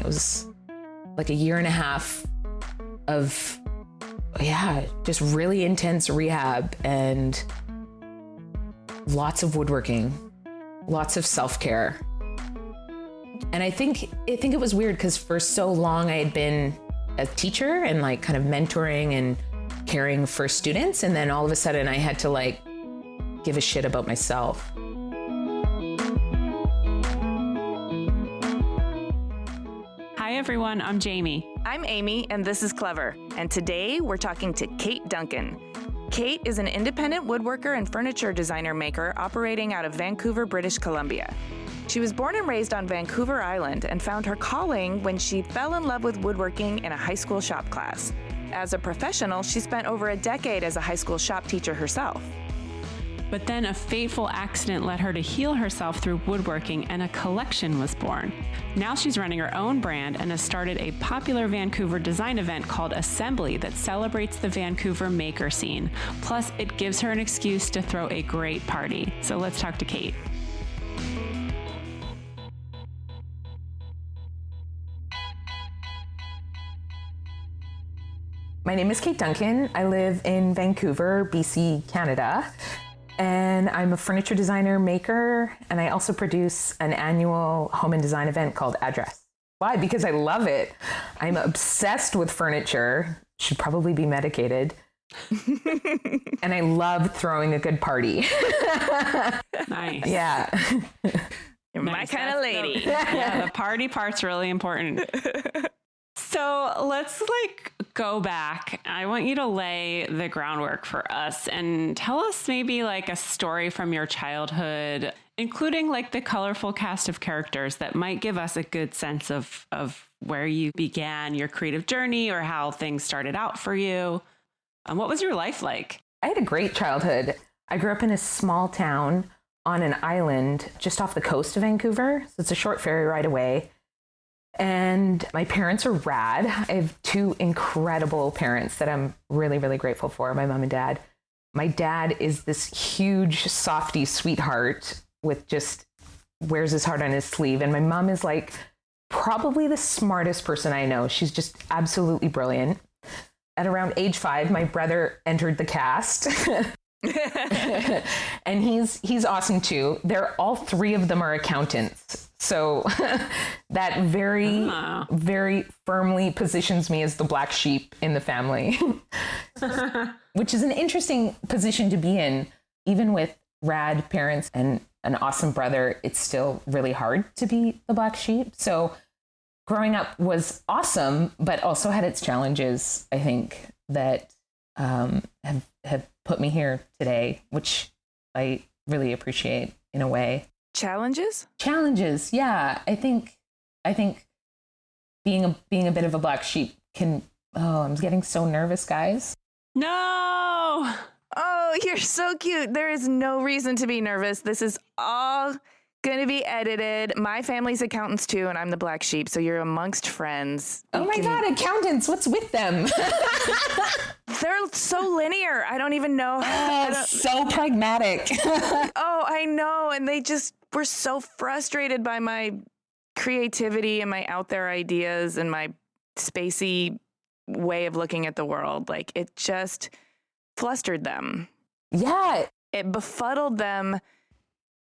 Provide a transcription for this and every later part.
It was like a year and a half of, just really intense rehab and lots of woodworking, lots of self-care. And I think it was weird because for so long I had been a teacher and like kind of mentoring and caring for students. And then all of a sudden I had to like give a shit about myself. Hi everyone, I'm Jamie. I'm Amy, and this is Clever. And today we're talking to Kate Duncan. Kate is an independent woodworker and furniture designer maker operating out of Vancouver, British Columbia. She was born and raised on Vancouver Island and found her calling when she fell in love with woodworking in a high school shop class. As a professional, she spent over a decade as a high school shop teacher herself. But then a fateful accident led her to heal herself through woodworking, and a collection was born. Now she's running her own brand and has started a popular Vancouver design event called Assembly that celebrates the Vancouver maker scene. Plus, it gives her an excuse to throw a great party. So let's talk to Kate. My name is Kate Duncan. I live in Vancouver, BC, Canada. And I'm a furniture designer maker, and I also produce an annual home and design event called Address. Why? Because I love it. I'm obsessed with furniture, should probably be medicated. And I love throwing a good party. Nice. Yeah. You're my kind of lady. Yeah, the party part's really important. So let's go back. I want you to lay the groundwork for us and tell us maybe a story from your childhood, including the colorful cast of characters that might give us a good sense of where you began your creative journey or how things started out for you. What was your life like? I had a great childhood. I grew up in a small town on an island just off the coast of Vancouver. So it's a short ferry ride away. And my parents are rad. I have two incredible parents that I'm really, really grateful for, my mom and dad. My dad is this huge softy sweetheart with just wears his heart on his sleeve. And my mom is probably the smartest person I know. She's just absolutely brilliant. At around age 5, my brother entered the cast. And he's awesome too. All three of them are accountants. So that very firmly positions me as the black sheep in the family, which is an interesting position to be in. Even with rad parents and an awesome brother, it's still really hard to be the black sheep. So growing up was awesome, but also had its challenges, I think, that have put me here today, which I really appreciate in a way. Challenges, yeah. I think being a bit of a black sheep can. Oh, I'm getting so nervous, guys. No. Oh, you're so cute. There is no reason to be nervous. This is all going to be edited. My family's accountants too, and I'm the black sheep, so you're amongst friends. Oh my God, accountants, what's with them? They're so linear. I don't even know. So pragmatic. Oh, I know. And they just were so frustrated by my creativity and my out there ideas and my spacey way of looking at the world. It just flustered them. Yeah. It befuddled them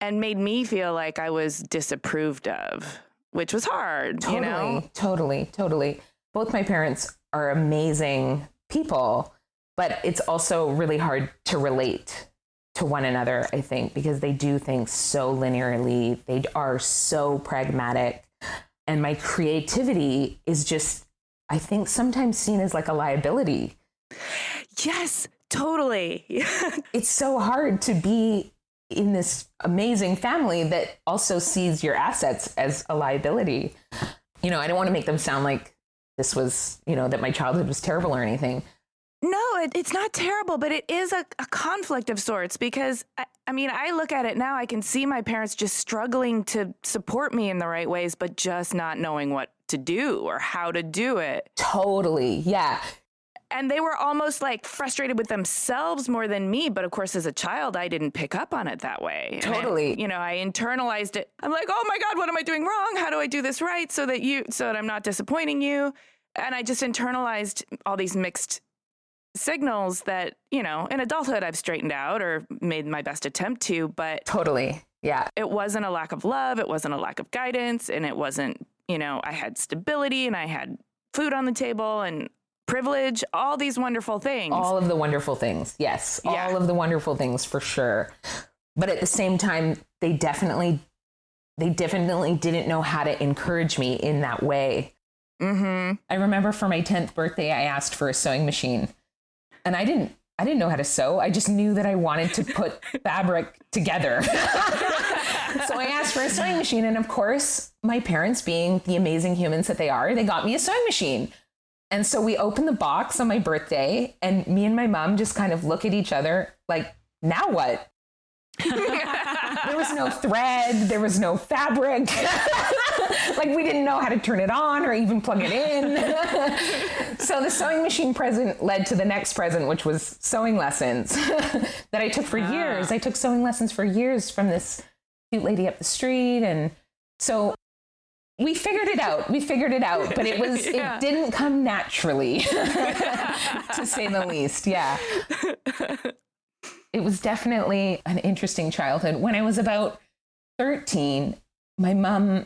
and made me feel like I was disapproved of, which was hard, Totally, you know? Totally. Both my parents are amazing people, but it's also really hard to relate to one another, I think, because they do things so linearly. They are so pragmatic. And my creativity is just, I think, sometimes seen as a liability. Yes, totally. It's so hard to be in this amazing family that also sees your assets as a liability. I don't want to make them sound like this was, that my childhood was terrible or anything. No, it's not terrible, but it is a conflict of sorts because, I look at it now, I can see my parents just struggling to support me in the right ways, but just not knowing what to do or how to do it. Totally, yeah. And they were almost like frustrated with themselves more than me. But of course, as a child, I didn't pick up on it that way. Totally. And I internalized it. I'm like, oh my God, what am I doing wrong? How do I do this right so that I'm not disappointing you? And I just internalized all these mixed signals that, in adulthood I've straightened out or made my best attempt to, but Totally. Yeah. it wasn't a lack of love. It wasn't a lack of guidance. And it wasn't, I had stability and I had food on the table and privilege, all these wonderful things. All of the wonderful things. Yes. Yeah. All of the wonderful things for sure. But at the same time, they definitely didn't know how to encourage me in that way. Mm-hmm. I remember for my 10th birthday, I asked for a sewing machine, and I didn't know how to sew. I just knew that I wanted to put fabric together. So I asked for a sewing machine. And of course, my parents, being the amazing humans that they are, they got me a sewing machine. And so we opened the box on my birthday, and me and my mom just kind of look at each other like, now what? There was no thread. There was no fabric. Like, we didn't know how to turn it on or even plug it in. So the sewing machine present led to the next present, which was sewing lessons that I took for years. I took sewing lessons for years from this cute lady up the street. And so we figured it out. But it didn't come naturally, to say the least. Yeah. It was definitely an interesting childhood. When I was about 13, my mom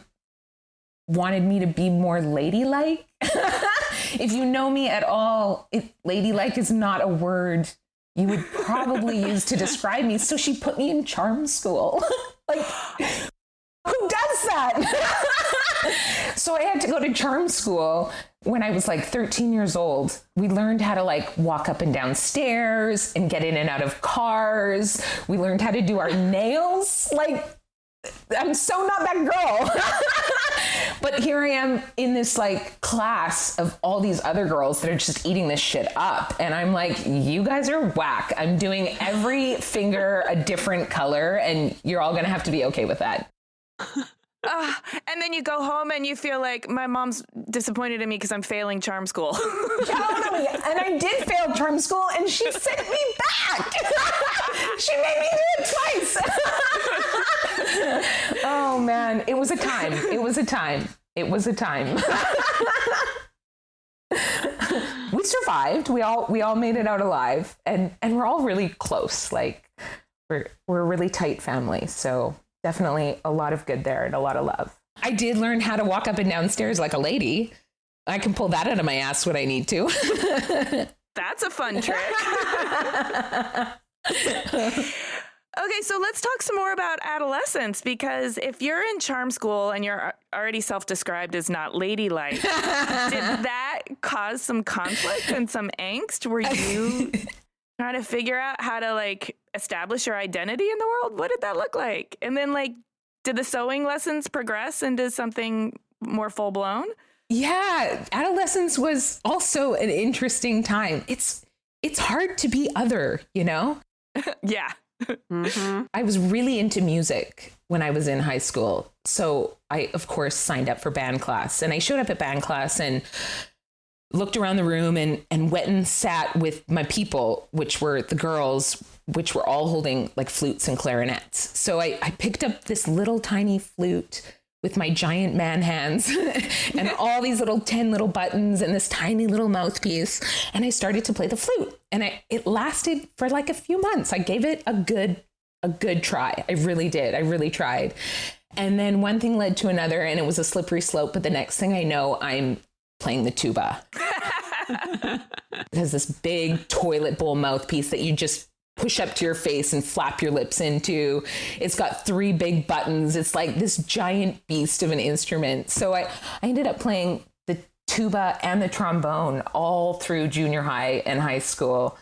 wanted me to be more ladylike. If you know me at all, ladylike is not a word you would probably use to describe me. So she put me in charm school. Like, who does that? So I had to go to charm school when I was like 13 years old. We learned how to like walk up and down stairs and get in and out of cars. We learned how to do our nails. Like, I'm so not that girl. But here I am in this like class of all these other girls that are just eating this shit up. And I'm like, you guys are whack. I'm doing every finger a different color, and you're all going to have to be okay with that. And then you go home and you feel like my mom's disappointed in me because I'm failing charm school. Totally. And I did fail charm school, and she sent me back. She made me do it twice. Oh man, it was a time. We survived. We all made it out alive, and we're all really close. Like, we're a really tight family. So definitely a lot of good there and a lot of love. I did learn how to walk up and down stairs like a lady. I can pull that out of my ass when I need to. That's a fun trick. Okay, so let's talk some more about adolescence, because if you're in charm school and you're already self-described as not ladylike, did that cause some conflict and some angst? Were you trying to figure out how to like establish your identity in the world? What did that look like? And then like, did the sewing lessons progress into something more full blown? Yeah, adolescence was also an interesting time. It's hard to be other, Yeah. Mm-hmm. I was really into music when I was in high school. So I, of course, signed up for band class, and I showed up at band class and looked around the room and went and sat with my people, which were the girls, which were all holding like flutes and clarinets. So I picked up this little tiny flute with my giant man hands and all these 10 little buttons and this tiny little mouthpiece. And I started to play the flute, and it lasted for like a few months. I gave it a good try. I really did. I really tried. And then one thing led to another, and it was a slippery slope. But the next thing I know, I'm playing the tuba. It has this big toilet bowl mouthpiece that you just push up to your face and flap your lips into. It's got 3 big buttons. It's like this giant beast of an instrument. So I ended up playing the tuba and the trombone all through junior high and high school.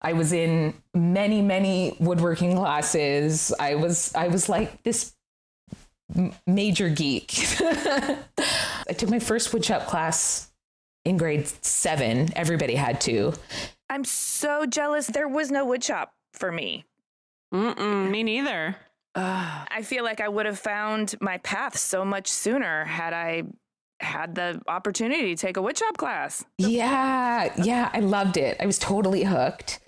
I was in many, many woodworking classes. I was like this major geek. I took my first woodshop class in grade 7. Everybody had to. I'm so jealous. There was no woodshop for me. Me neither. I feel like I would have found my path so much sooner had I had the opportunity to take a woodshop class. Yeah, I loved it. I was totally hooked.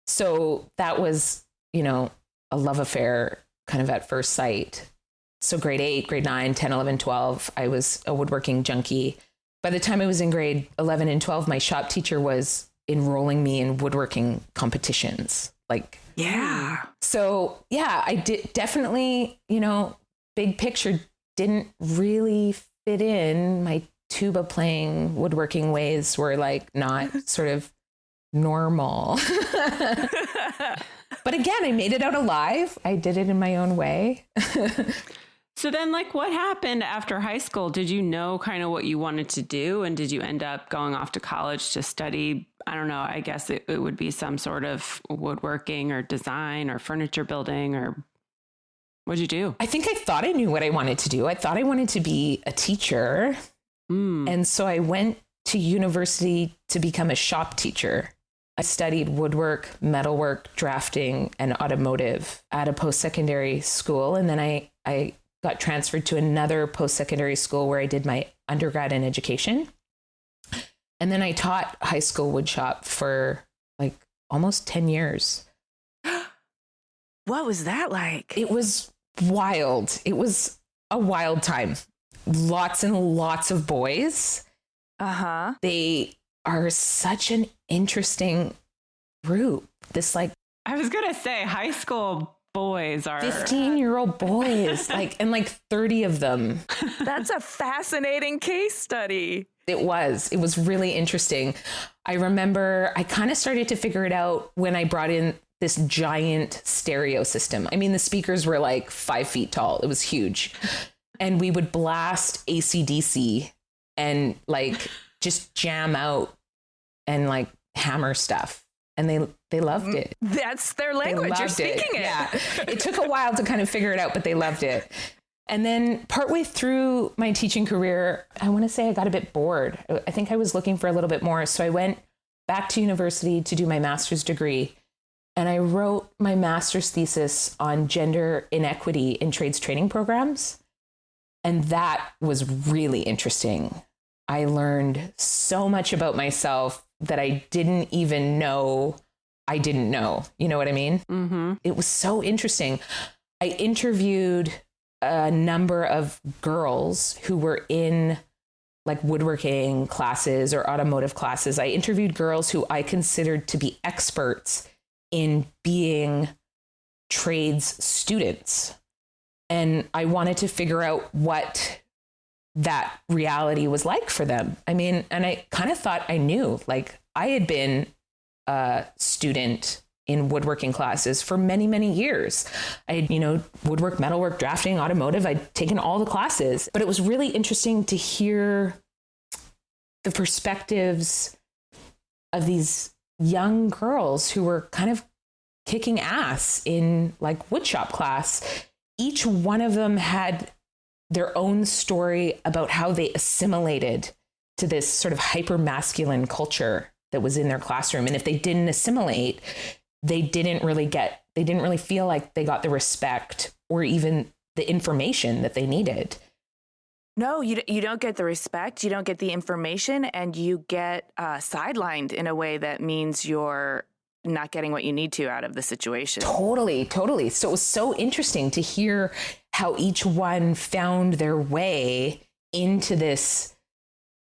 So that was, a love affair kind of at first sight. So grade 8, grade 9, 10, 11, 12, I was a woodworking junkie. By the time I was in grade 11 and 12, my shop teacher was enrolling me in woodworking competitions. So I did definitely, big picture didn't really fit in. My tuba playing woodworking ways were not sort of normal. But again, I made it out alive. I did it in my own way. So then what happened after high school? Did you know kind of what you wanted to do? And did you end up going off to college to study? I don't know. I guess it would be some sort of woodworking or design or furniture building, or what'd you do? I think I thought I knew what I wanted to do. I thought I wanted to be a teacher. And so I went to university to become a shop teacher. I studied woodwork, metalwork, drafting, and automotive at a post-secondary school. And then I got transferred to another post-secondary school where I did my undergrad in education. And then I taught high school woodshop for almost 10 years. What was that like? It was wild. It was a wild time. Lots and lots of boys. Uh-huh. They are such an interesting group. I was going to say high school boys are 15-year-old boys, and 30 of them. That's a fascinating case study. It was really interesting. I remember I kind of started to figure it out when I brought in this giant stereo system. I mean, the speakers were 5 feet tall. It was huge. And we would blast AC/DC and just jam out and hammer stuff. And they loved it. That's their language. You're speaking it. Yeah. It took a while to kind of figure it out, but they loved it. And then partway through my teaching career, I want to say I got a bit bored. I think I was looking for a little bit more. So I went back to university to do my master's degree. And I wrote my master's thesis on gender inequity in trades training programs. And that was really interesting. I learned so much about myself that I didn't even know I didn't know. You know what I mean? Mm-hmm. It was so interesting. I interviewed a number of girls who were in woodworking classes or automotive classes. I interviewed girls who I considered to be experts in being trades students. And I wanted to figure out what that reality was like for them. I mean, and I kind of thought I knew, I had been a student in woodworking classes for many, many years. I had, woodwork, metalwork, drafting, automotive. I'd taken all the classes, but it was really interesting to hear the perspectives of these young girls who were kind of kicking ass in woodshop class. Each one of them had their own story about how they assimilated to this sort of hyper masculine culture that was in their classroom. And if they didn't assimilate, they didn't really feel like they got the respect or even the information that they needed. No, you don't get the respect, you don't get the information, and you get sidelined in a way that means you're not getting what you need to out of the situation. Totally. So it was so interesting to hear how each one found their way into this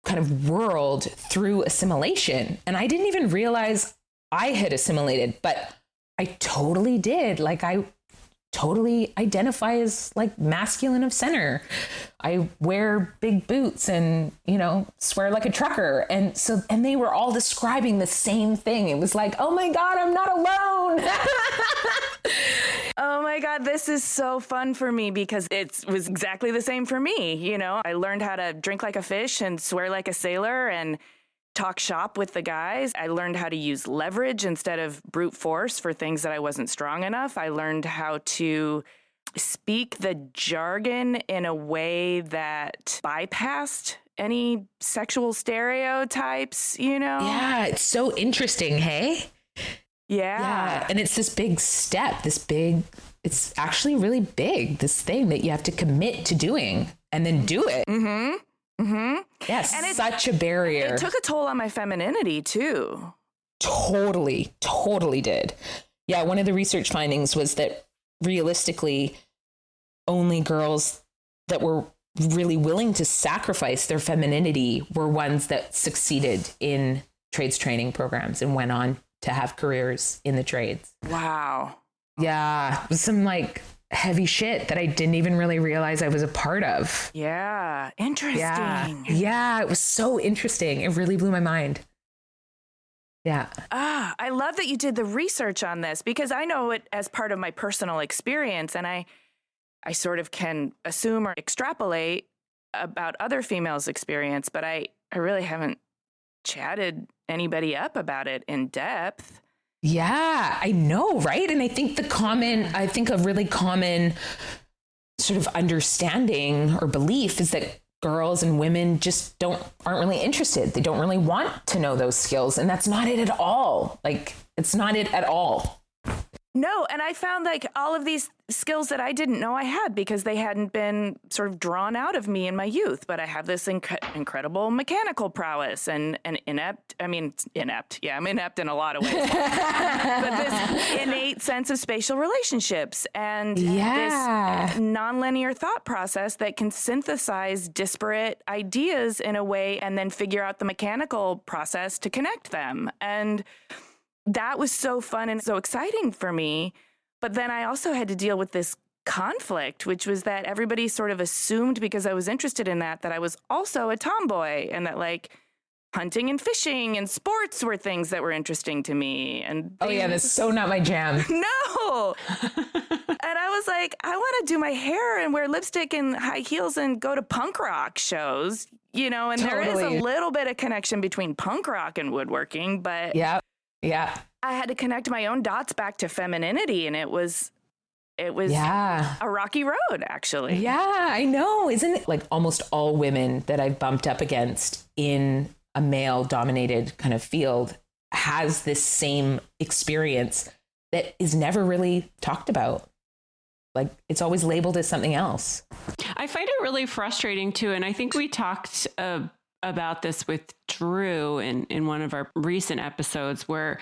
kind of world through assimilation. And I didn't even realize I had assimilated, but I totally did. I totally identify as masculine of center. I wear big boots and, swear like a trucker. And they were all describing the same thing. It was oh my God, I'm not alone. Oh my God, this is so fun for me because it was exactly the same for me. I learned how to drink like a fish and swear like a sailor and talk shop with the guys. I learned how to use leverage instead of brute force for things that I wasn't strong enough. I learned how to speak the jargon in a way that bypassed any sexual stereotypes, Yeah, it's so interesting, hey? Yeah. And it's this big step, it's actually really big, this thing that you have to commit to doing and then do it. Mm-hmm. Mm-hmm. Yes, And such a barrier. It took a toll on my femininity too. Totally did. Yeah, one of the research findings was that realistically, only girls that were really willing to sacrifice their femininity were ones that succeeded in trades training programs and went on to have careers in the trades. Wow. Yeah, it was some like heavy shit that I didn't even really realize I was a part of. Yeah. Interesting. Yeah, it was so interesting. It really blew my mind. Yeah. I love that you did the research on this because I know it as part of my personal experience, and I sort of can assume or extrapolate about other females' experience, but I really haven't chatted anybody up about it in depth. Yeah, I know, right? And I think a really common sort of understanding or belief is that girls and women just aren't really interested. They don't really want to know those skills. And that's not it at all. Like, it's not it at all. No, and I found like all of these skills that I didn't know I had because they hadn't been sort of drawn out of me in my youth. But I have this incredible mechanical prowess and an inept. Yeah, I'm inept in a lot of ways. But this innate sense of spatial relationships and this nonlinear thought process that can synthesize disparate ideas in a way and then figure out the mechanical process to connect them. And that was so fun and so exciting for me. But then I also had to deal with this conflict, which was that everybody sort of assumed because I was interested in that I was also a tomboy and that like hunting and fishing and sports were things that were interesting to me. And that's so not my jam. No. And I was like, I want to do my hair and wear lipstick and high heels and go to punk rock shows, and there is a little bit of connection between punk rock and woodworking, but yeah. I had to connect my own dots back to femininity, and it was a rocky road, actually. Yeah, I know. Isn't it like almost all women that I've bumped up against in a male dominated kind of field has this same experience that is never really talked about. Like, it's always labeled as something else. I find it really frustrating too. And I think we talked about this with Drew in one of our recent episodes where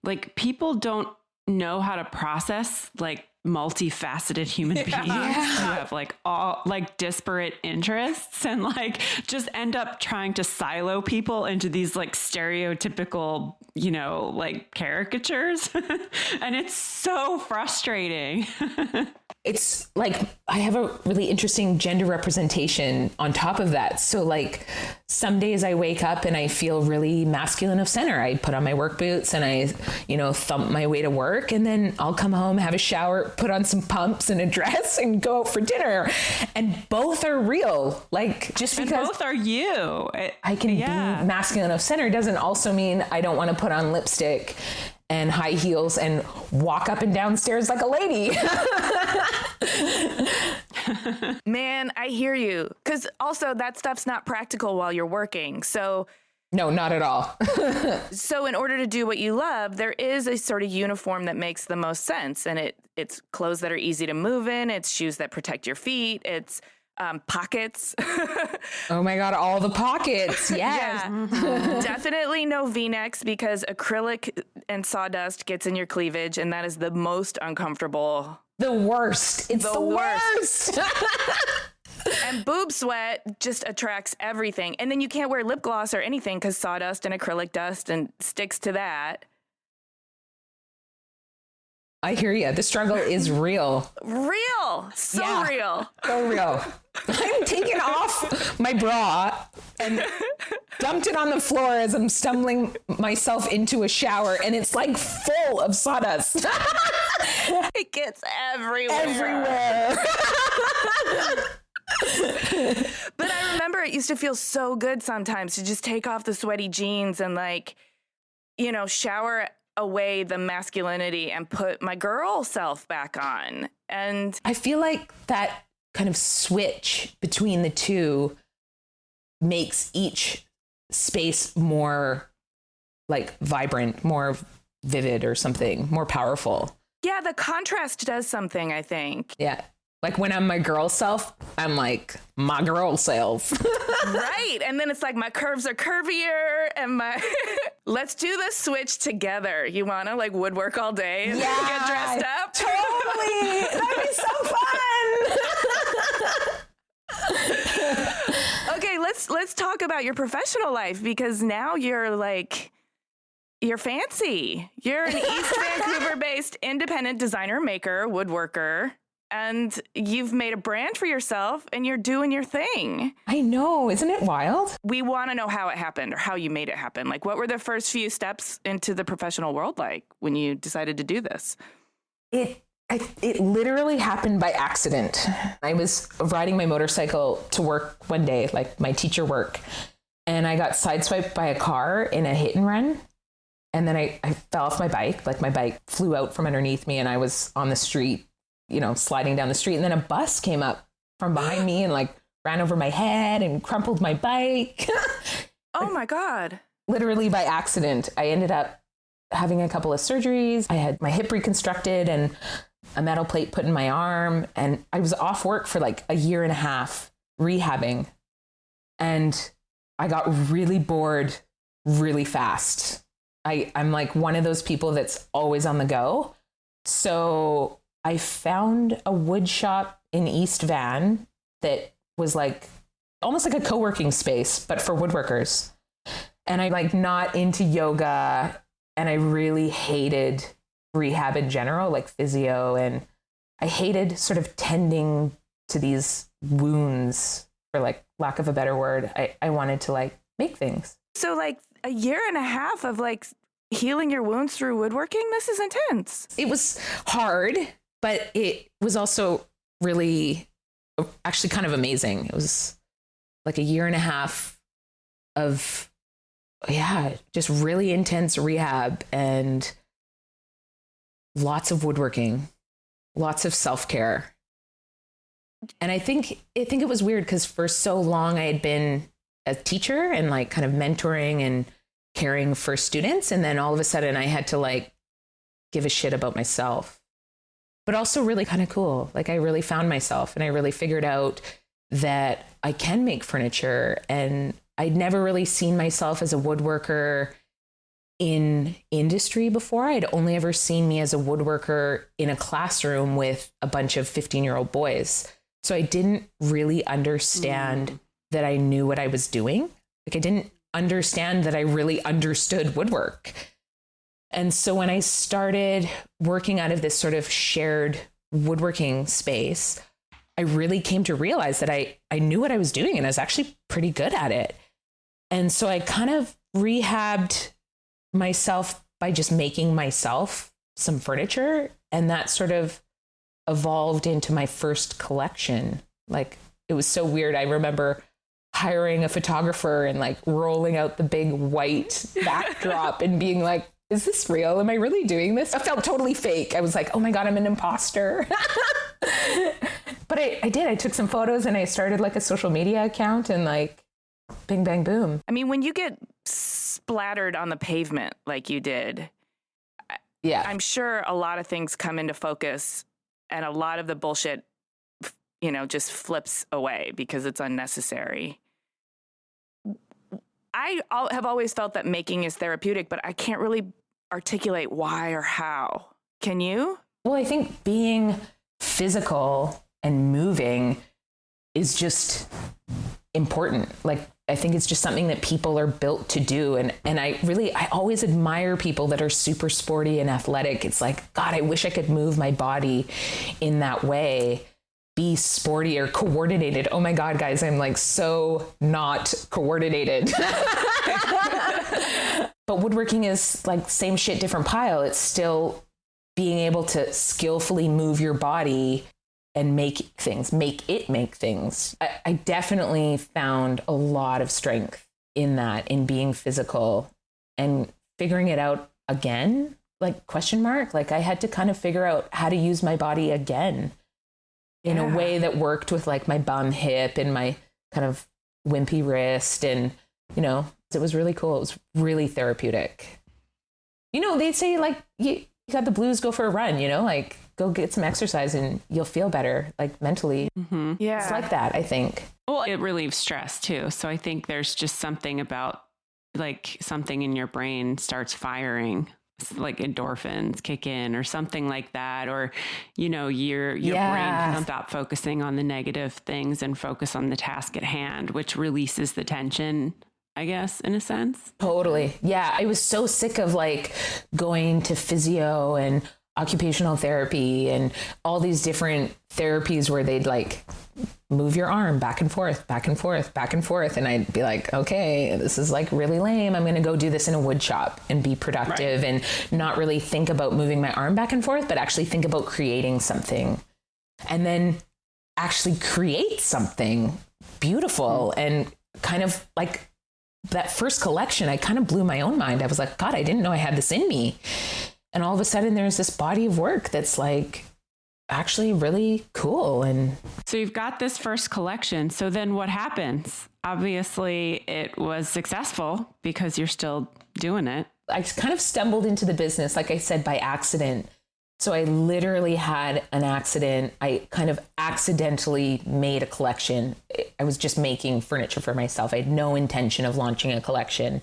like people don't know how to process like multifaceted human beings who have like all like disparate interests and like just end up trying to silo people into these like stereotypical, like caricatures. And it's so frustrating. It's like I have a really interesting gender representation on top of that. So like some days I wake up and I feel really masculine of center. I put on my work boots and I, thump my way to work, and then I'll come home, have a shower, put on some pumps and a dress and go out for dinner. And both are real. Like just because and both are you. I can be masculine of center doesn't also mean I don't want to put on lipstick and high heels and walk up and down stairs like a lady. Man, I hear you. Because also that stuff's not practical while you're working. So no, not at all. So in order to do what you love, there is a sort of uniform that makes the most sense. And it's clothes that are easy to move in. It's shoes that protect your feet. It's pockets. Oh my God, all the pockets. Yes. Yeah. Definitely no V-necks because acrylic and sawdust gets in your cleavage, and that is the most uncomfortable. The worst. It's the worst. And boob sweat just attracts everything. And then you can't wear lip gloss or anything because sawdust and acrylic dust and sticks to that. I hear you. The struggle is real. Real. So real. So real. I'm taking off my bra and dumped it on the floor as I'm stumbling myself into a shower, and it's like full of sawdust. It gets everywhere. But I remember it used to feel so good sometimes to just take off the sweaty jeans and shower away the masculinity and put my girl self back on. And I feel like that kind of switch between the two makes each space more like vibrant, more vivid or something, more powerful. Yeah, the contrast does something, I think. Yeah. Like when I'm my girl self, I'm like, my girl self. Right. And then it's like my curves are curvier and my let's do the switch together. You want to like woodwork all day and get dressed up? Totally. That'd be so fun. Okay, let's talk about your professional life, because now you're fancy. You're an East Vancouver based independent designer, maker, woodworker. And you've made a brand for yourself and you're doing your thing. I know. Isn't it wild? We want to know how it happened or how you made it happen. Like, what were the first few steps into the professional world like when you decided to do this? It literally happened by accident. I was riding my motorcycle to work one day, like my teacher work, and I got sideswiped by a car in a hit and run. And then I fell off my bike. Like my bike flew out from underneath me and I was on the street, sliding down the street. And then a bus came up from behind me and like ran over my head and crumpled my bike. Oh my God. Literally by accident. I ended up having a couple of surgeries. I had my hip reconstructed and a metal plate put in my arm. And I was off work for like a year and a half rehabbing. And I got really bored really fast. I'm like one of those people that's always on the go. So I found a wood shop in East Van that was like almost like a co-working space, but for woodworkers. And I like not into yoga, and I really hated rehab in general, like physio. And I hated sort of tending to these wounds, for like lack of a better word. I wanted to like make things. So like a year and a half of like healing your wounds through woodworking? This is intense. It was hard, but it was also really actually kind of amazing. It was like a year and a half of, just really intense rehab and lots of woodworking, lots of self-care. And I think it was weird because for so long I had been a teacher and like kind of mentoring and caring for students. And then all of a sudden I had to like give a shit about myself, but also really kind of cool. Like I really found myself and I really figured out that I can make furniture. And I'd never really seen myself as a woodworker in industry before. I'd only ever seen me as a woodworker in a classroom with a bunch of 15-year-old boys. So I didn't really understand that I knew what I was doing. Like I didn't understand that I really understood woodwork. And so when I started working out of this sort of shared woodworking space, I really came to realize that I knew what I was doing and I was actually pretty good at it. And so I kind of rehabbed myself by just making myself some furniture. And that sort of evolved into my first collection. Like it was so weird. I remember hiring a photographer and like rolling out the big white backdrop and being like, is this real? Am I really doing this? I felt totally fake. I was like, oh my God, I'm an imposter. But I did. I took some photos and I started like a social media account and like bing, bang, boom. I mean, when you get splattered on the pavement like you did, I'm sure a lot of things come into focus and a lot of the bullshit, just flips away because it's unnecessary. I have always felt that making is therapeutic, but I can't really articulate why or how. Can you? Well, I think being physical and moving is just important. Like, I think it's just something that people are built to do. And I always admire people that are super sporty and athletic. It's like, God, I wish I could move my body in that way. Be sporty or coordinated. Oh my God, guys, I'm like so not coordinated. But woodworking is like same shit, different pile. It's still being able to skillfully move your body and make things. I definitely found a lot of strength in that, in being physical and figuring it out again, like question mark. Like I had to kind of figure out how to use my body again in a way that worked with like my bum hip and my kind of wimpy wrist. And, it was really cool. It was really therapeutic. They'd say like, you got the blues, go for a run, like go get some exercise and you'll feel better, like mentally. Mm-hmm. Yeah. It's like that, I think. Well, it relieves stress too. So I think there's just something about like something in your brain starts firing, like endorphins kick in or something like that. Or, you know, your brain can stop focusing on the negative things and focus on the task at hand, which releases the tension, I guess, in a sense. Totally. Yeah. I was so sick of like going to physio and occupational therapy and all these different therapies where they'd like move your arm back and forth, back and forth, back and forth. And I'd be like, okay, this is like really lame. I'm going to go do this in a wood shop and be productive and not really think about moving my arm back and forth, but actually think about creating something and then actually create something beautiful. And kind of like that first collection, I kind of blew my own mind. I was like, God, I didn't know I had this in me. And all of a sudden there's this body of work that's like actually really cool. And so you've got this first collection. So then what happens? Obviously it was successful because you're still doing it. I kind of stumbled into the business, like I said, by accident. So I literally had an accident. I kind of accidentally made a collection. I was just making furniture for myself. I had no intention of launching a collection.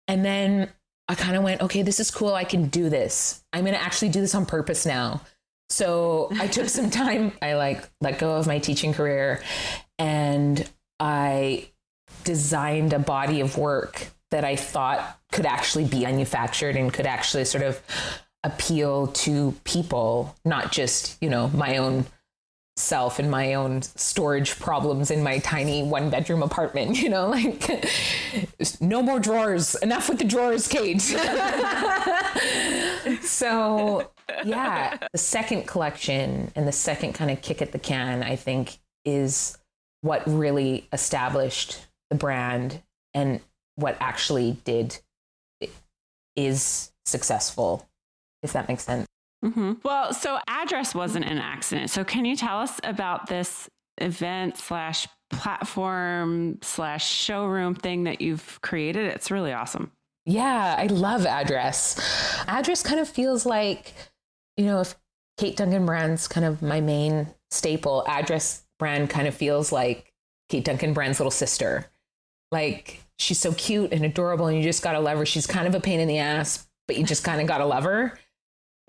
And then I kind of went, okay, this is cool. I can do this. I'm going to actually do this on purpose now. So I took some time. I let go of my teaching career and I designed a body of work that I thought could actually be manufactured and could actually sort of appeal to people, not just, you know, my own self and my own storage problems in my tiny 1-bedroom apartment, you know, like no more drawers, enough with the drawers, Kate. So yeah, the second collection and the second kind of kick at the can, I think, is what really established the brand and what actually is successful, if that makes sense. Mm-hmm. Well, so address wasn't an accident. So can you tell us about this event / platform / showroom thing that you've created? It's really awesome. Yeah, I love address. Address kind of feels like, you know, if Kate Duncan brand's kind of my main staple, address brand kind of feels like Kate Duncan brand's little sister. Like she's so cute and adorable and you just got to love her. She's kind of a pain in the ass, but you just kind of got to love her.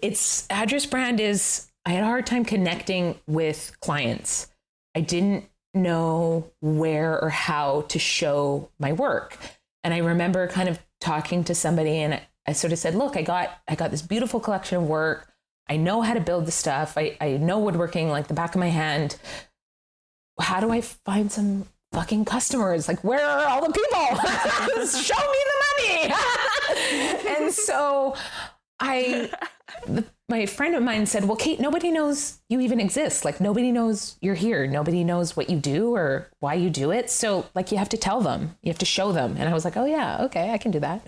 It's address brand is, I had a hard time connecting with clients. I didn't know where or how to show my work. And I remember kind of talking to somebody and I sort of said, look, I got this beautiful collection of work. I know how to build the stuff. I know woodworking like the back of my hand. How do I find some fucking customers? Like, where are all the people? Show me the money. And so my friend of mine said, well, Kate, nobody knows you even exist. Like nobody knows you're here. Nobody knows what you do or why you do it. So like you have to tell them, you have to show them. And I was like, oh yeah, okay, I can do that.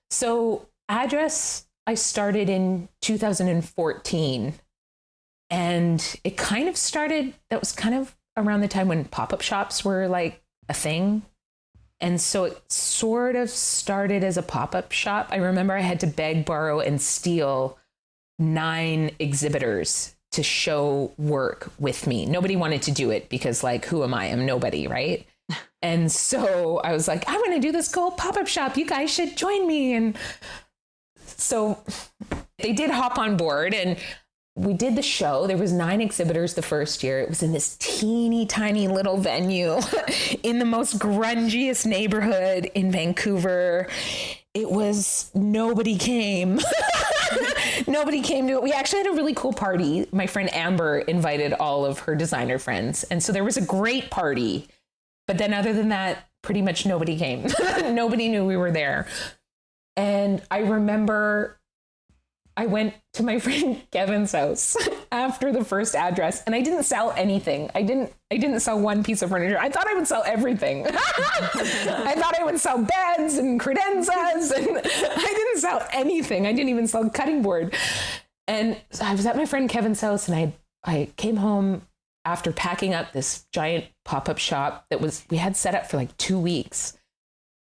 So address, I started in 2014 and it kind of started, that was kind of around the time when pop-up shops were like a thing. And so it sort of started as a pop-up shop. I remember I had to beg, borrow, and steal 9 exhibitors to show work with me. Nobody wanted to do it because like, who am I? I'm nobody, right? And so I was like, I want to do this cool pop-up shop. You guys should join me. And so they did hop on board and we did the show. There was 9 exhibitors the first year. It was in this teeny tiny little venue in the most grungiest neighborhood in Vancouver. It was, nobody came. Nobody came to it. We actually had a really cool party. My friend Amber invited all of her designer friends. And so there was a great party. But then other than that, pretty much nobody came. Nobody knew we were there. And I remember I went to my friend Kevin's house after the first address and I didn't sell anything. I didn't sell one piece of furniture. I thought I would sell everything. I thought I would sell beds and credenzas and I didn't sell anything. I didn't even sell cutting board. And so I was at my friend Kevin's house and I came home after packing up this giant pop-up shop that we had set up for like 2 weeks.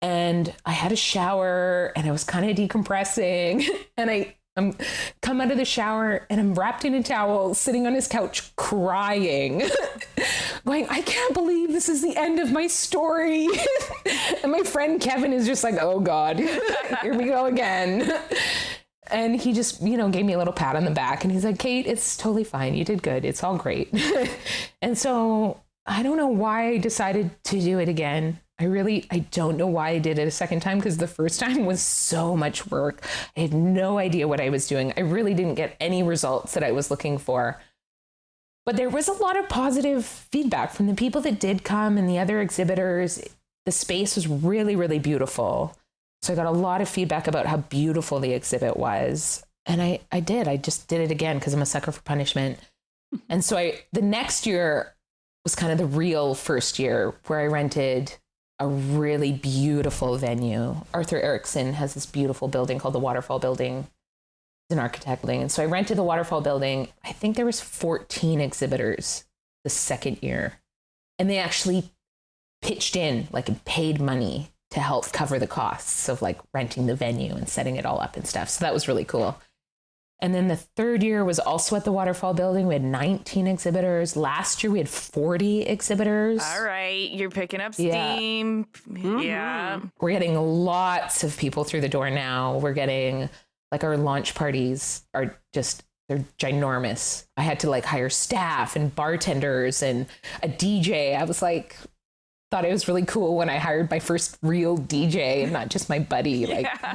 And I had a shower and I was kind of decompressing and I I'm come out of the shower and I'm wrapped in a towel, sitting on his couch crying, going, I can't believe this is the end of my story. And my friend Kevin is just like, oh God, here we go again. And he just, gave me a little pat on the back and he's like, Kate, it's totally fine. You did good. It's all great. And so I don't know why I decided to do it again. I don't know why I did it a second time, because the first time was so much work. I had no idea what I was doing. I really didn't get any results that I was looking for. But there was a lot of positive feedback from the people that did come and the other exhibitors. The space was really, really beautiful. So I got a lot of feedback about how beautiful the exhibit was. And I just did it again because I'm a sucker for punishment. And so the next year was kind of the real first year where I rented a really beautiful venue. Arthur Erickson has this beautiful building called the Waterfall Building. It's an architect building. And so I rented the Waterfall Building. I think there was 14 exhibitors the second year. And they actually pitched in, and paid money to help cover the costs of renting the venue and setting it all up and stuff. So that was really cool. And then the third year was also at the Waterfall Building. We had 19 exhibitors. Last year we had 40 exhibitors. All right, you're picking up steam. Yeah. We're getting lots of people through the door now. We're getting our launch parties are just, they're ginormous. I had to hire staff and bartenders and a DJ. I was thought it was really cool when I hired my first real DJ and not just my buddy,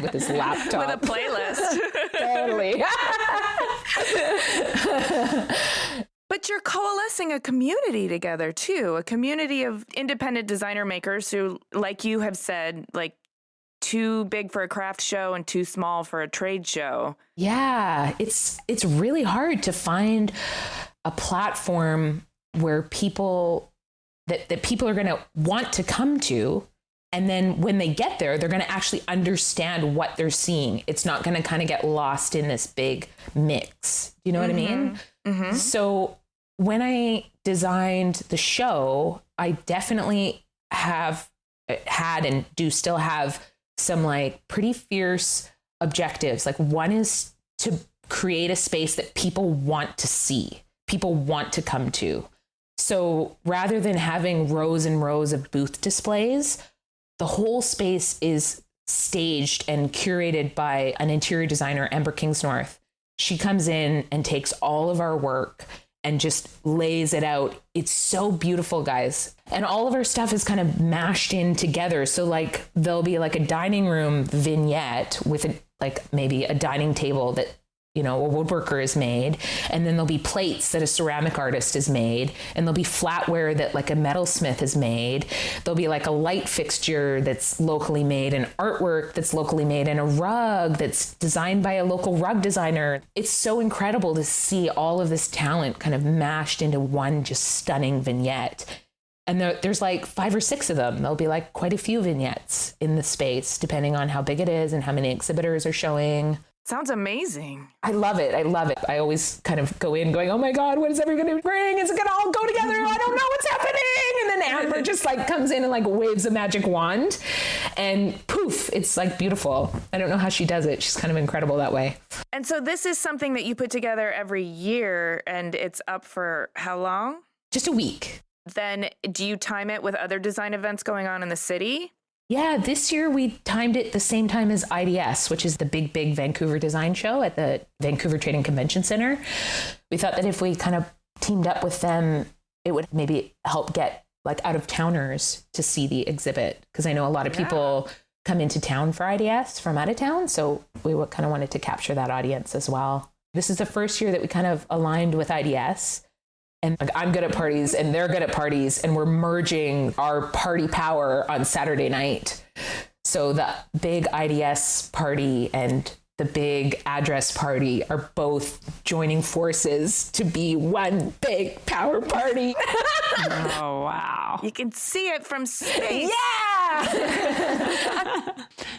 with his laptop. With a playlist. Totally. But you're coalescing a community together too, a community of independent designer makers who, like you have said, too big for a craft show and too small for a trade show. Yeah, it's really hard to find a platform where people that people are going to want to come to. And then when they get there, they're going to actually understand what they're seeing. It's not going to kind of get lost in this big mix. Do you know what I mean? Mm-hmm. So when I designed the show, I definitely had and do still have some pretty fierce objectives. One is to create a space that people want to see, people want to come to. So rather than having rows and rows of booth displays, the whole space is staged and curated by an interior designer, Amber Kingsnorth. She comes in and takes all of our work and just lays it out. It's so beautiful, guys. And all of our stuff is kind of mashed in together. So there'll be a dining room vignette with maybe a dining table that a woodworker has made, and then there'll be plates that a ceramic artist has made, and there'll be flatware that a metalsmith has made. There'll be a light fixture that's locally made, and artwork that's locally made, and a rug that's designed by a local rug designer. It's so incredible to see all of this talent kind of mashed into one just stunning vignette. And there's 5 or 6 of them. There'll be quite a few vignettes in the space, depending on how big it is and how many exhibitors are showing. Sounds amazing. I love it. I always kind of go in going, oh my God, what is everyone going to bring? Is it going to all go together? I don't know what's happening. And then Amber just comes in and waves a magic wand and poof, it's beautiful. I don't know how she does it. She's kind of incredible that way. And so this is something that you put together every year, and it's up for how long? Just a week. Then do you time it with other design events going on in the city? Yeah, this year we timed it the same time as IDS, which is the big Vancouver design show at the Vancouver Trading Convention Center. We thought that if we kind of teamed up with them, it would maybe help get out of towners to see the exhibit. Because I know a lot of people come into town for IDS from out of town. So we kind of wanted to capture that audience as well. This is the first year that we kind of aligned with IDS. And I'm good at parties and they're good at parties, and we're merging our party power on Saturday night. So the big IDS party and the big address party are both joining forces to be one big power party. Oh, wow. You can see it from space. Yeah!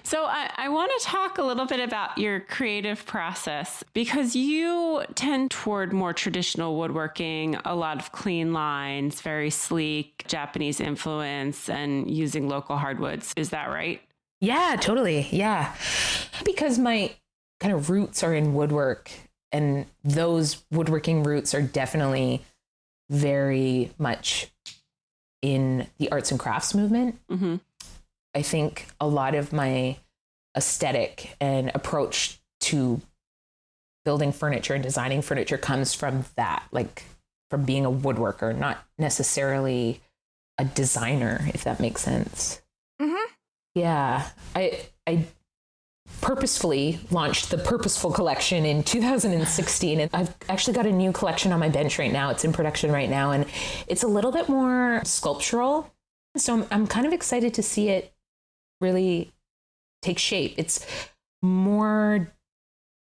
So I want to talk a little bit about your creative process, because you tend toward more traditional woodworking, a lot of clean lines, very sleek, Japanese influence, and using local hardwoods. Is that right? Yeah, totally. Yeah. Because my kind of roots are in woodwork, and those woodworking roots are definitely very much in the arts and crafts movement. Mm-hmm. I think a lot of my aesthetic and approach to building furniture and designing furniture comes from that, like from being a woodworker, not necessarily a designer, if that makes sense. Mm-hmm. Yeah. I purposefully launched the Purposeful collection in 2016, and I've actually got a new collection on my bench right now. It's in production right now, and it's a little bit more sculptural. So I'm kind of excited to see it really take shape. It's more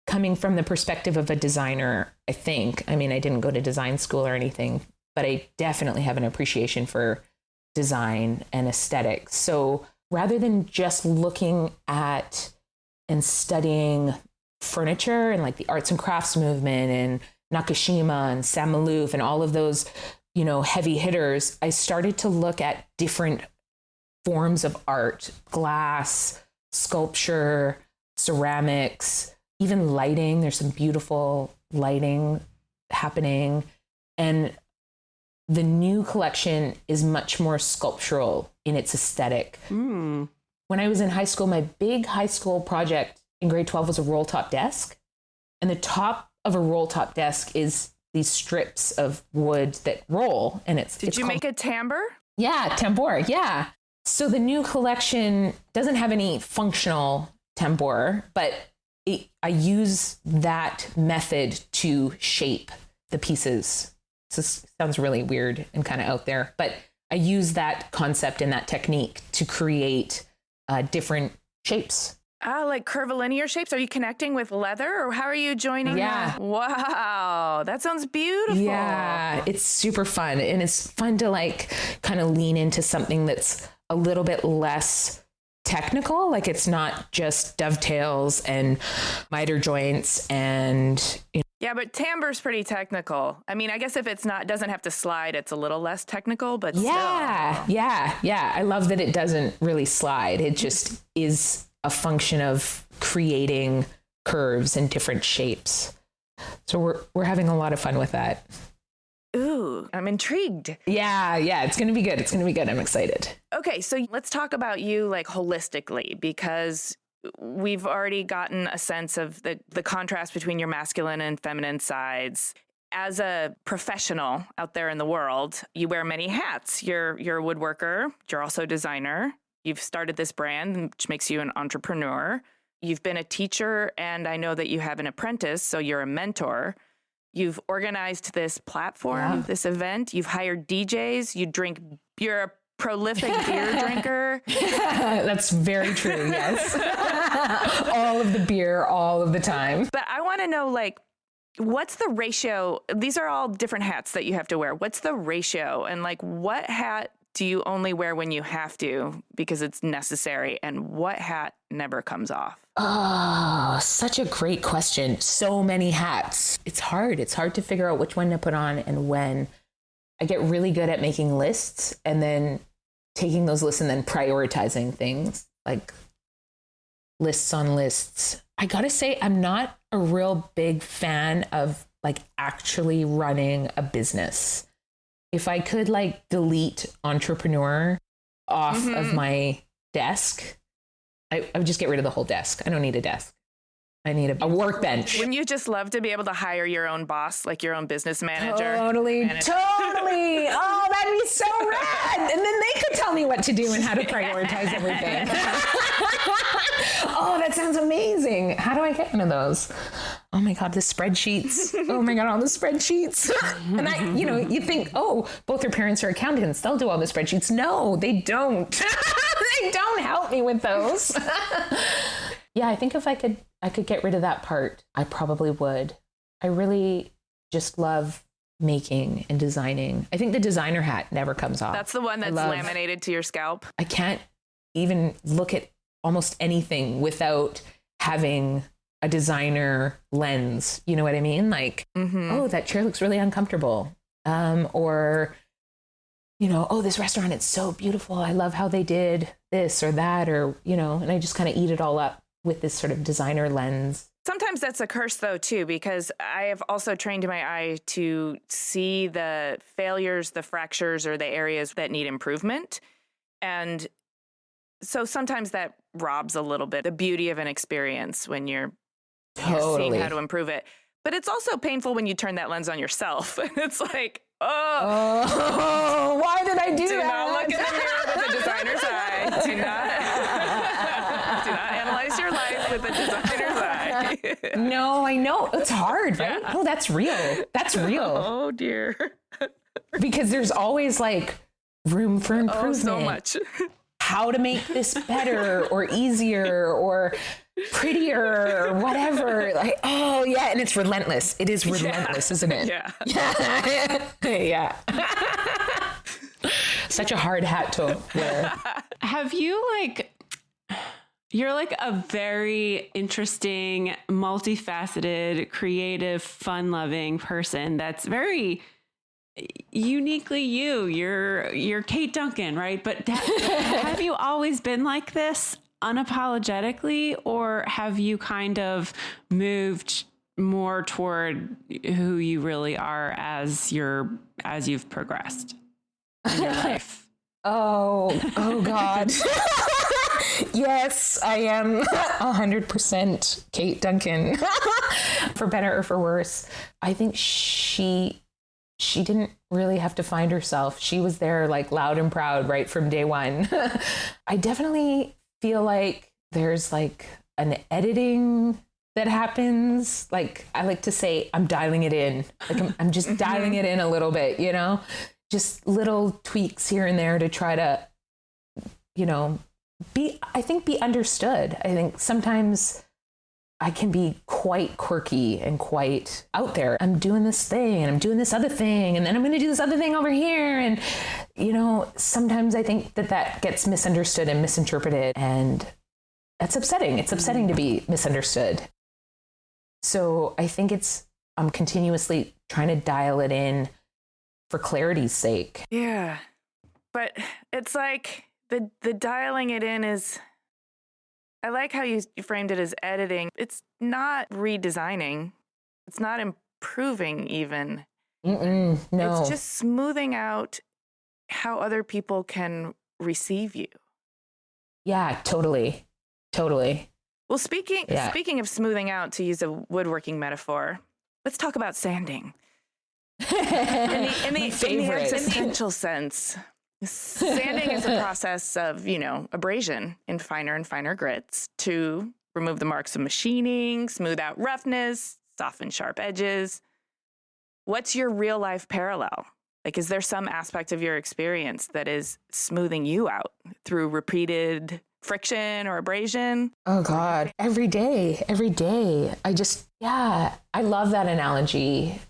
coming from the perspective of a designer, I think. I mean, I didn't go to design school or anything, but I definitely have an appreciation for design and aesthetics. So rather than just looking at and studying furniture and like the arts and crafts movement and Nakashima and Sam Malouf and all of those, you know, heavy hitters, I started to look at different forms of art, glass, sculpture, ceramics, even lighting. There's some beautiful lighting happening. And the new collection is much more sculptural in its aesthetic. Mm. When I was in high school, my big high school project in grade 12 was a roll top desk. And the top of a roll top desk is these strips of wood that roll. And Did you make a timbre? Yeah, tambour. Yeah. So the new collection doesn't have any functional tambour, but I use that method to shape the pieces. This sounds really weird and kind of out there, but I use that concept and that technique to create different shapes. Like curvilinear shapes? Are you connecting with leather, or how are you joining? Yeah. Wow, that sounds beautiful. Yeah, it's super fun. And it's fun to like kind of lean into something that's a little bit less technical. Like it's not just dovetails and miter joints and, you know. Yeah, but timbre's pretty technical. I mean, I guess if it's not, doesn't have to slide, it's a little less technical, but yeah, still. Yeah. I love that it doesn't really slide. It just is a function of creating curves and different shapes. So we're having a lot of fun with that. Ooh, I'm intrigued. Yeah, it's going to be good. It's going to be good. I'm excited. Okay, so let's talk about you like holistically, because we've already gotten a sense of the contrast between your masculine and feminine sides. As a professional out there in the world, you wear many hats. You're a woodworker. You're also a designer. You've started this brand, which makes you an entrepreneur. You've been a teacher, and I know that you have an apprentice, so you're a mentor. You've organized this platform, this event. You've hired DJs. You're a prolific beer drinker. That's very true, yes. All of the beer, all of the time. But I want to know, like, what's the ratio? These are all different hats that you have to wear. What's the ratio? And like, what hat do you only wear when you have to because it's necessary? And what hat never comes off? Oh, such a great question. So many hats. It's hard. It's hard to figure out which one to put on and when. I get really good at making lists and then taking those lists and then prioritizing things, like lists on lists. I gotta say, I'm not a real big fan of like actually running a business. If I could like delete entrepreneur off of my desk, I would just get rid of the whole desk. I don't need a desk. I need a workbench. Wouldn't you just love to be able to hire your own boss, like your own business manager? Totally. Oh, that'd be so rad. And then they could tell me what to do and how to prioritize everything. Oh, that sounds amazing. How do I get one of those? Oh my God, the spreadsheets. Oh my God, all the spreadsheets. And you think, oh, both their parents are accountants. They'll do all the spreadsheets. No, they don't. They don't help me with those. Yeah, I think if I could get rid of that part, I probably would. I really just love making and designing. I think the designer hat never comes off. That's the one that's laminated to your scalp. I can't even look at almost anything without having a designer lens. You know what I mean? Like, oh, that chair looks really uncomfortable. Or, oh, this restaurant, it's so beautiful. I love how they did this or that, or, and I just kind of eat it all up with this sort of designer lens. Sometimes that's a curse, though, too, because I have also trained my eye to see the failures, the fractures, or the areas that need improvement. And so sometimes that robs a little bit the beauty of an experience when you're seeing how to improve it. But it's also painful when you turn that lens on yourself. It's like, oh, why did I do do that? not look in the mirror with a designer's eye. Do not analyze your life with a designer's eye. No, I know. It's hard, right? Yeah. Oh, that's real. That's real. Oh, dear. Because there's always like room for improvement. Oh, so much. How to make this better or easier or prettier or whatever. Like, oh yeah. And it's relentless. It is relentless, isn't it? Yeah. Yeah. Such a hard hat to wear. Have you you're like a very interesting, multifaceted, creative, fun-loving person that's very uniquely you. You're Kate Duncan, right? But have you always been like this unapologetically, or have you kind of moved more toward who you really are as you've progressed in your life? Oh God. Yes, I am 100% Kate Duncan. For better or for worse. I think she didn't really have to find herself. She was there like loud and proud right from day one. I definitely feel like there's like an editing that happens. Like I like to say, I'm dialing it in. Like I'm just dialing it in a little bit, you know, just little tweaks here and there to try to, you know, be understood. I think sometimes I can be quite quirky and quite out there. I'm doing this thing and I'm doing this other thing, and then I'm going to do this other thing over here. And, you know, sometimes I think that gets misunderstood and misinterpreted, and that's upsetting. It's upsetting to be misunderstood. So I think I'm continuously trying to dial it in for clarity's sake. Yeah. But it's like the dialing it in is, I like how you framed it as editing. It's not redesigning. It's not improving even. No. It's just smoothing out how other people can receive you. Yeah, totally. Well, speaking of smoothing out, to use a woodworking metaphor, let's talk about sanding. In the existential sense, sanding is a process of, you know, abrasion in finer and finer grits to remove the marks of machining, smooth out roughness, soften sharp edges. What's your real life parallel? Like, is there some aspect of your experience that is smoothing you out through repeated friction or abrasion? Oh God, every day. I love that analogy,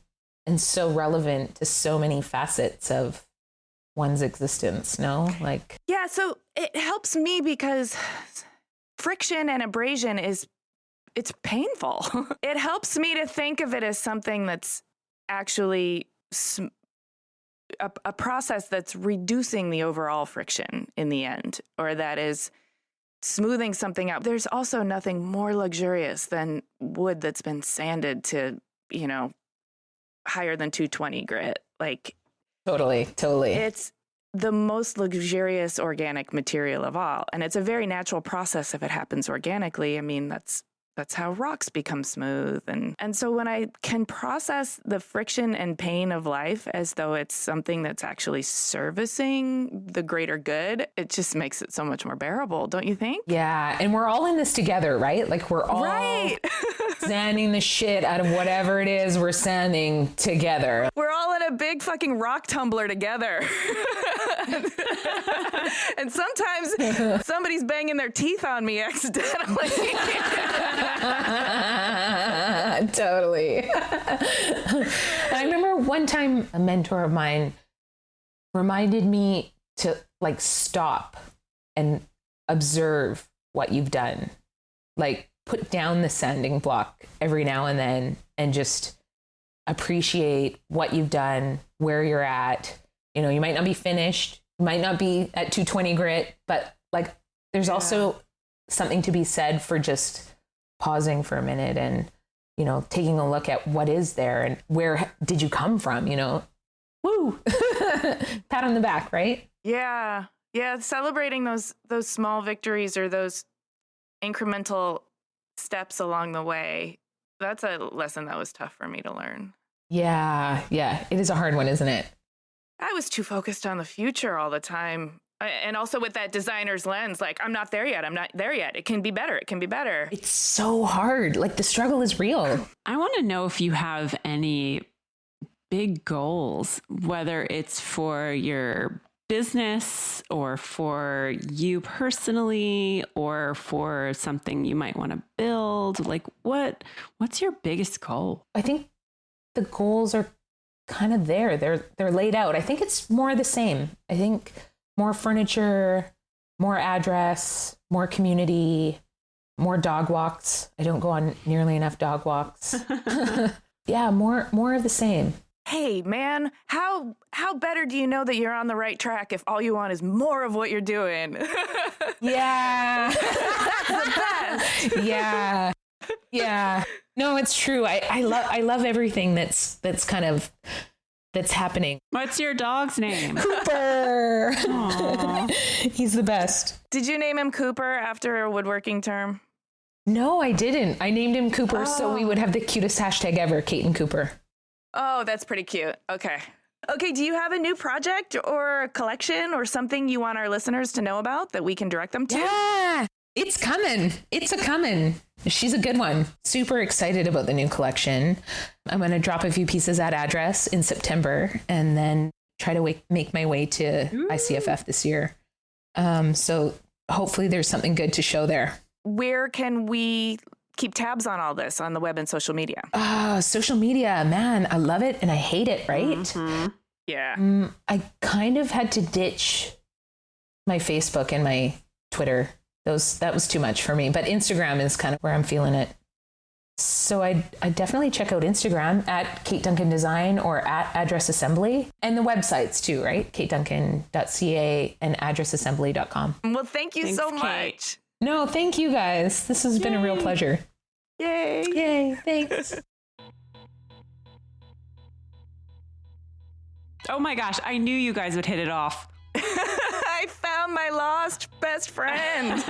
and so relevant to so many facets of one's existence. No, like, yeah. So it helps me because friction and abrasion it's painful. It helps me to think of it as something that's actually a process that's reducing the overall friction in the end, or that is smoothing something out. There's also nothing more luxurious than wood that's been sanded to, you know, higher than 220 grit. Like, totally. It's the most luxurious organic material of all. And it's a very natural process if it happens organically. I mean, that's how rocks become smooth. And so when I can process the friction and pain of life as though it's something that's actually servicing the greater good, it just makes it so much more bearable, don't you think? Yeah. And we're all in this together, right? Like, we're all sanding the shit out of whatever it is we're sanding together. We're all in a big fucking rock tumbler together. And sometimes somebody's banging their teeth on me accidentally. Totally. I remember one time a mentor of mine reminded me to like stop and observe what you've done. Like, put down the sanding block every now and then and just appreciate what you've done, where you're at. You know, you might not be finished, you might not be at 220 grit, but like, there's also something to be said for just pausing for a minute and, you know, taking a look at what is there and where did you come from, you know? Woo! Pat on the back, right? Yeah. Yeah. Celebrating those small victories or those incremental steps along the way. That's a lesson that was tough for me to learn. Yeah. Yeah. It is a hard one, isn't it? I was too focused on the future all the time. And also with that designer's lens, like, I'm not there yet. I'm not there yet. It can be better. It can be better. It's so hard. Like, the struggle is real. I want to know if you have any big goals, whether it's for your business or for you personally or for something you might want to build. Like, what's your biggest goal? I think the goals are kind of there. They're laid out. I think it's more the same. I think more furniture, more address, more community, more dog walks. I don't go on nearly enough dog walks. Yeah, more of the same. Hey, man, how better do you know that you're on the right track if all you want is more of what you're doing? Yeah. That's the best. Yeah. Yeah. No, it's true. I love everything that's happening. What's your dog's name? Cooper. Aww. He's the best. Did you name him Cooper after a woodworking term? No, I didn't. I named him Cooper so we would have the cutest hashtag ever, Kate and Cooper. Oh, that's pretty cute. Okay. Okay, do you have a new project or a collection or something you want our listeners to know about that we can direct them to? Yeah, it's coming. It's a coming. She's a good one. Super excited about the new collection. I'm going to drop a few pieces at address in September and then try to make my way to ICFF this year. So hopefully there's something good to show there. Where can we keep tabs on all this on the web and social media? Social media, man, I love it and I hate it, right? Mm-hmm. Yeah. I kind of had to ditch my Facebook and my Twitter. That was too much for me, but Instagram is kind of where I'm feeling it. So I definitely check out Instagram at Kate Duncan Design or at Address Assembly, and the websites too, right? kateduncan.ca and addressassembly.com. Well, thank you so much. Kate. No, thank you guys. This has been a real pleasure. Yay. Yay, thanks. Oh my gosh, I knew you guys would hit it off. I found my lost best friend.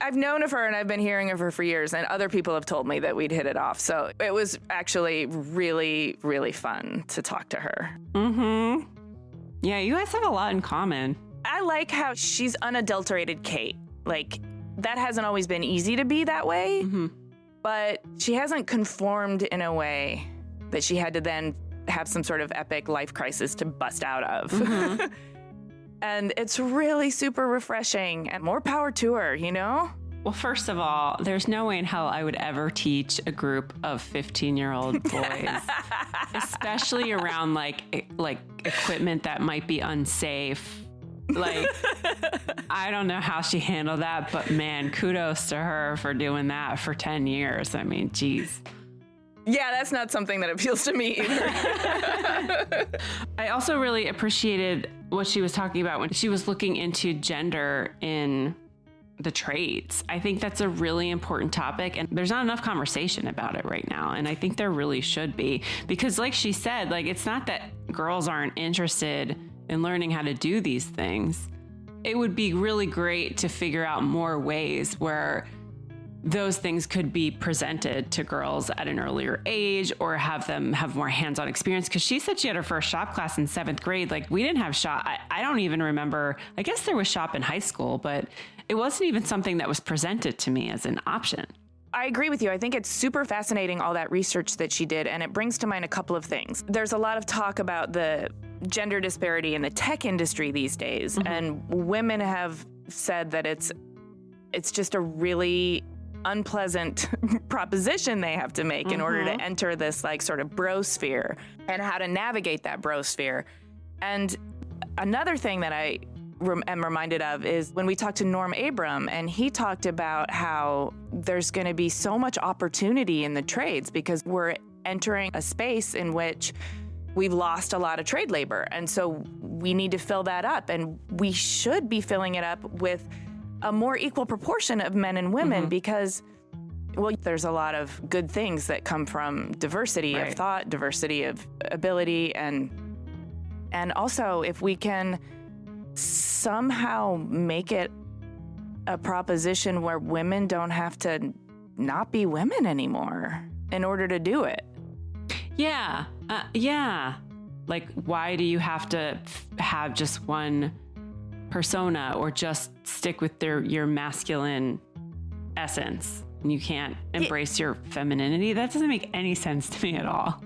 I've known of her and I've been hearing of her for years, and other people have told me that we'd hit it off. So it was actually really, really fun to talk to her. Mm-hmm. Yeah, you guys have a lot in common. I like how she's unadulterated Kate. Like, that hasn't always been easy to be that way, but she hasn't conformed in a way that she had to then have some sort of epic life crisis to bust out of. And it's really super refreshing, and more power to her, you know? Well, first of all, there's no way in hell I would ever teach a group of 15-year-old boys, especially around like equipment that might be unsafe. Like, I don't know how she handled that, but man, kudos to her for doing that for 10 years. I mean, geez. Yeah, that's not something that appeals to me either. I also really appreciated what she was talking about when she was looking into gender in the trades. I think that's a really important topic, and there's not enough conversation about it right now. And I think there really should be, because like she said, like, it's not that girls aren't interested in learning how to do these things. It would be really great to figure out more ways where those things could be presented to girls at an earlier age, or have them have more hands-on experience. Because she said she had her first shop class in 7th grade. Like, we didn't have shop. I don't even remember. I guess there was shop in high school, but it wasn't even something that was presented to me as an option. I agree with you. I think it's super fascinating, all that research that she did, and it brings to mind a couple of things. There's a lot of talk about the gender disparity in the tech industry these days, and women have said that it's just a really unpleasant proposition they have to make in order to enter this like sort of brosphere, and how to navigate that brosphere. And another thing that I am reminded of is when we talked to Norm Abram, and he talked about how there's going to be so much opportunity in the trades because we're entering a space in which we've lost a lot of trade labor. And so we need to fill that up, and we should be filling it up with a more equal proportion of men and women because, well, there's a lot of good things that come from diversity of thought, diversity of ability, and also if we can somehow make it a proposition where women don't have to not be women anymore in order to do it. Yeah. Like, why do you have to have just one persona or just stick with your masculine essence? And you can't embrace your femininity? That doesn't make any sense to me at all.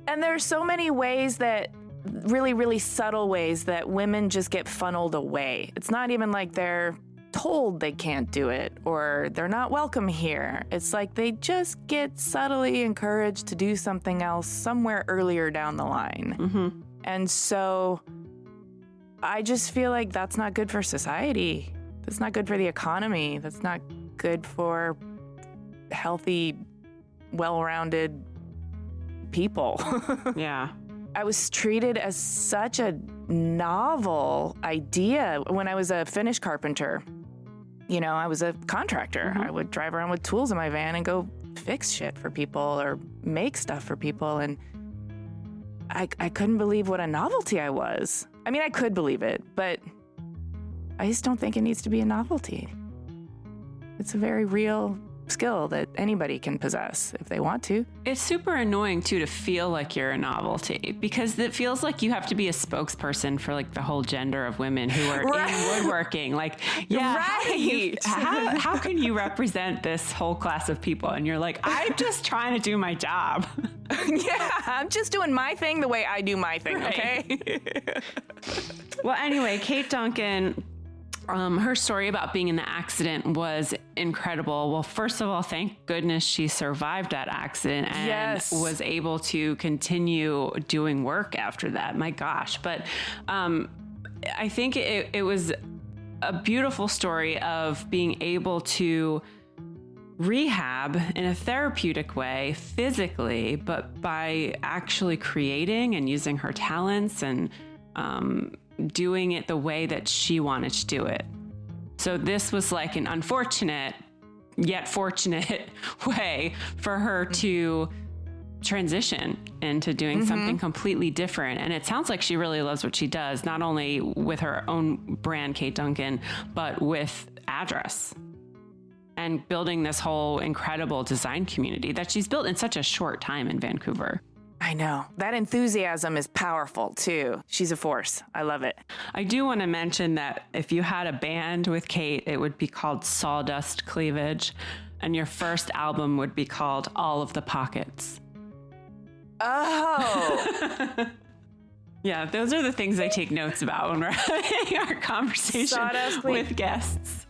And there's so many ways that really, really subtle ways that women just get funneled away. It's not even like they're told they can't do it or they're not welcome here. It's like they just get subtly encouraged to do something else somewhere earlier down the line. And so I just feel like that's not good for society. That's not good for the economy. That's not good for healthy, well-rounded people. Yeah. I was treated as such a novel idea when I was a finish carpenter. You know, I was a contractor. I would drive around with tools in my van and go fix shit for people or make stuff for people. And I couldn't believe what a novelty I was. I mean, I could believe it, but I just don't think it needs to be a novelty. It's a very real skill that anybody can possess if they want to. It's super annoying too to feel like you're a novelty because it feels like you have to be a spokesperson for like the whole gender of women who are in woodworking. Like, how can you represent this whole class of people? And you're like, I'm just trying to do my job. I'm just doing my thing the way I do my thing. Okay. Well, anyway, Kate Duncan, her story about being in the accident was incredible. Well, first of all, thank goodness she survived that accident and was able to continue doing work after that. My gosh. But I think it was a beautiful story of being able to rehab in a therapeutic way physically, but by actually creating and using her talents and doing it the way that she wanted to do it. So this was like an unfortunate yet fortunate way for her to transition into doing something completely different. And it sounds like she really loves what she does, not only with her own brand, Kate Duncan, but with Address and building this whole incredible design community that she's built in such a short time in Vancouver. I know. That enthusiasm is powerful, too. She's a force. I love it. I do want to mention that if you had a band with Kate, it would be called Sawdust Cleavage, and your first album would be called All of the Pockets. Oh! Yeah, those are the things I take notes about when we're having our conversation with guests.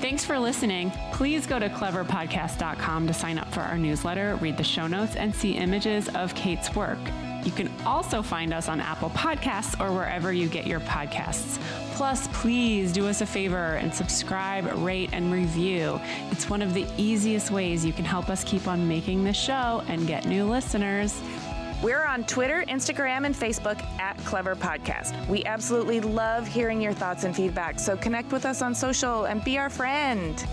Thanks for listening. Please go to cleverpodcast.com to sign up for our newsletter, read the show notes, and see images of Kate's work. You can also find us on Apple Podcasts or wherever you get your podcasts. Plus, please do us a favor and subscribe, rate, and review. It's one of the easiest ways you can help us keep on making the show and get new listeners. We're on Twitter, Instagram, and Facebook at Clever Podcast. We absolutely love hearing your thoughts and feedback, so connect with us on social and be our friend.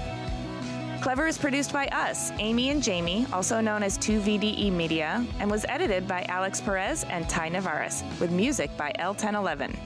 Clever is produced by us, Amy and Jamie, also known as 2VDE Media, and was edited by Alex Perez and Ty Navarez, with music by L1011.